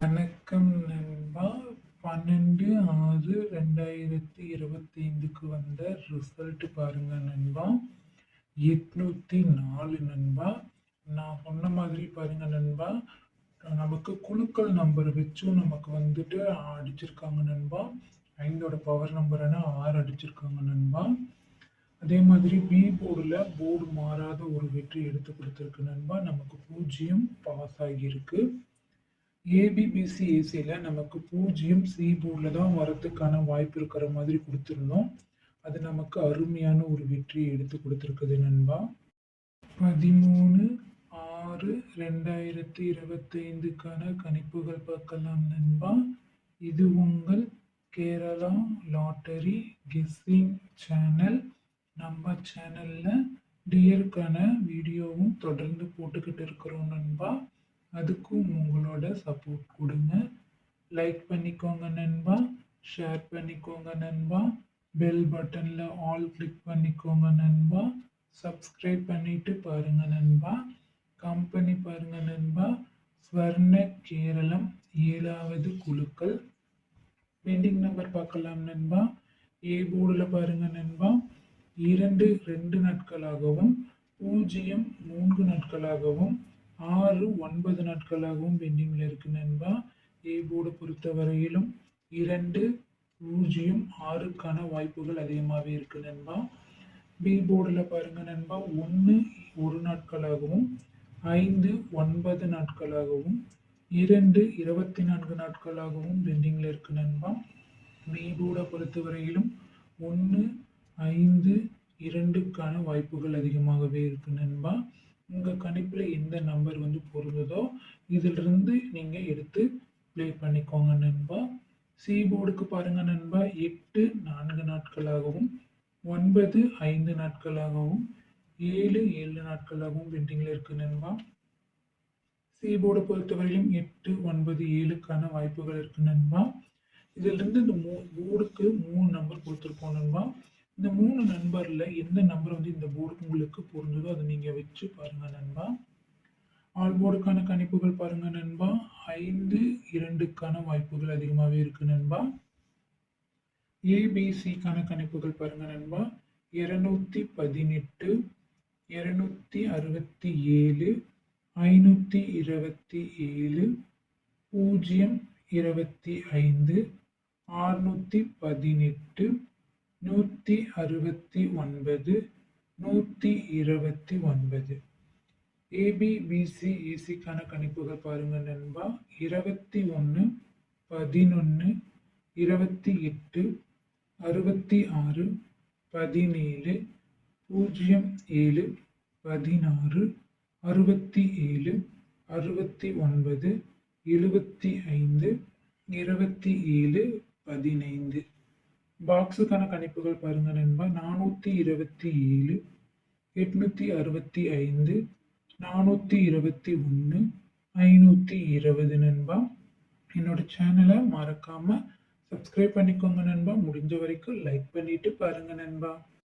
வணக்கம் நண்பா. 12/6/2025க்கு வந்த ரிசல்ட் பாருங்க நண்பா. 804 நண்பா. நான் சொன்ன மாதிரி பாருங்க நண்பா, நமக்கு குலுக்கல் நம்பர் வச்சும் நமக்கு வந்துட்டு அடிச்சிருக்காங்க நண்பா. 5ஓட பவர் நம்பரான 6 அடிச்சிருக்காங்க நண்பா. அதே மாதிரி பி போர்டு மாறாத ஒரு வெற்றி எடுத்து கொடுத்துருக்கு நண்பா. நமக்கு 0 பாஸ் ஆகியிருக்கு. ஏபிபிசிஏசியில் நமக்கு 0 சி போர்டில் தான் வரத்துக்கான வாய்ப்பு இருக்கிற மாதிரி கொடுத்துருந்தோம். அது நமக்கு அருமையான ஒரு வெற்றியை எடுத்து கொடுத்துருக்குது நண்பா. 13/6/2025க்கான கணிப்புகள் பார்க்கலாம் நண்பா. இது உங்கள் கேரளா லாட்டரி கெஸ்ஸிங் சேனல். நம்ம சேனலில் டியருக்கான வீடியோவும் தொடர்ந்து போட்டுக்கிட்டு இருக்கிறோம் நண்பா. அதுக்கும் உங்களோட சப்போர்ட் கொடுங்க. லைக் பண்ணிக்கோங்க நண்பா, ஷேர் பண்ணிக்கோங்க நண்பா, பெல் பட்டனில் ஆல் கிளிக் பண்ணிக்கோங்க நண்பா, சப்ஸ்கிரைப் பண்ணிட்டு பாருங்க நண்பா. கம்பெனி பாருங்க நண்பா, ஸ்வர்ண கேரளம் 7வது குழுக்கள். பெண்டிங் நம்பர் பார்க்கலாம் நண்பா. ஏ போர்டில் பாருங்க நண்பா, 2 நாட்களாகவும் 0 3 நாட்களாகவும் 6 9 நாட்களாகவும் பெண்டிங்கில் இருக்கு நண்பா. ஏ போர்டு பொறுத்த வரையிலும் 2 0 6க்கான வாய்ப்புகள் அதிகமாகவே இருக்கு நண்பா. பி போர்டில் பாருங்க நண்பா, 1 1 நாட்களாகவும் 5 9 நாட்களாகவும் 2 24 நாட்களாகவும் பெண்டிங்கில் இருக்கு நண்பா. பி போர்டை பொறுத்த வரையிலும் 1 5 2க்கான வாய்ப்புகள் அதிகமாகவே இருக்கு நண்பா. உங்கள் கணிப்பில் எந்த நம்பர் பொருந்ததோ இதிலிருந்து நீங்கள் எடுத்து ப்ளே பண்ணிக்கோங்க நண்பா. சி போர்டுக்கு பாருங்க நண்பா, 8 4 நாட்களாகவும் 9 5 நாட்களாகவும் 7 7 நாட்களாகவும் பெண்டிங்கில் இருக்கு நண்பா. சி போர்டை பொறுத்தவரையிலும் 8 9 7க்கான வாய்ப்புகள் இருக்கு நண்பா. இதிலிருந்து இந்த போர்டுக்கு 3 நம்பர் கொடுத்துருக்கோம் நண்பா. இந்த 3 நம்பர்ல எந்த நம்பர் இந்த போர்டுக்கு உங்களுக்கு பொருந்ததோ அதை நீங்க வச்சு பாருங்க நண்பா. ஆல் போர்டுக்கான கணிப்புகள் பாருங்க நண்பா. 5 2க்கான வாய்ப்புகள் அதிகமாகவே இருக்கு நண்பா. ஏபிசிக்கான கணிப்புகள் பாருங்க நண்பா. 218 267 527 0 25 618 169 129. ஏபிபிசிஏசிக்கான கணிப்புகள் பாருங்க நண்பா. 21 11 28 66 17 07 16 67 69 75 27 15. பாக்ஸுக்கான கணிப்புகள் பாருங்க நண்பா. 427 865 421 520 நண்பா. என்னோட சேனலை மறக்காம சப்ஸ்கிரைப் பண்ணிக்கோங்க நண்பா. முடிஞ்ச வரைக்கும் லைக் பண்ணிட்டு பாருங்க நண்பா.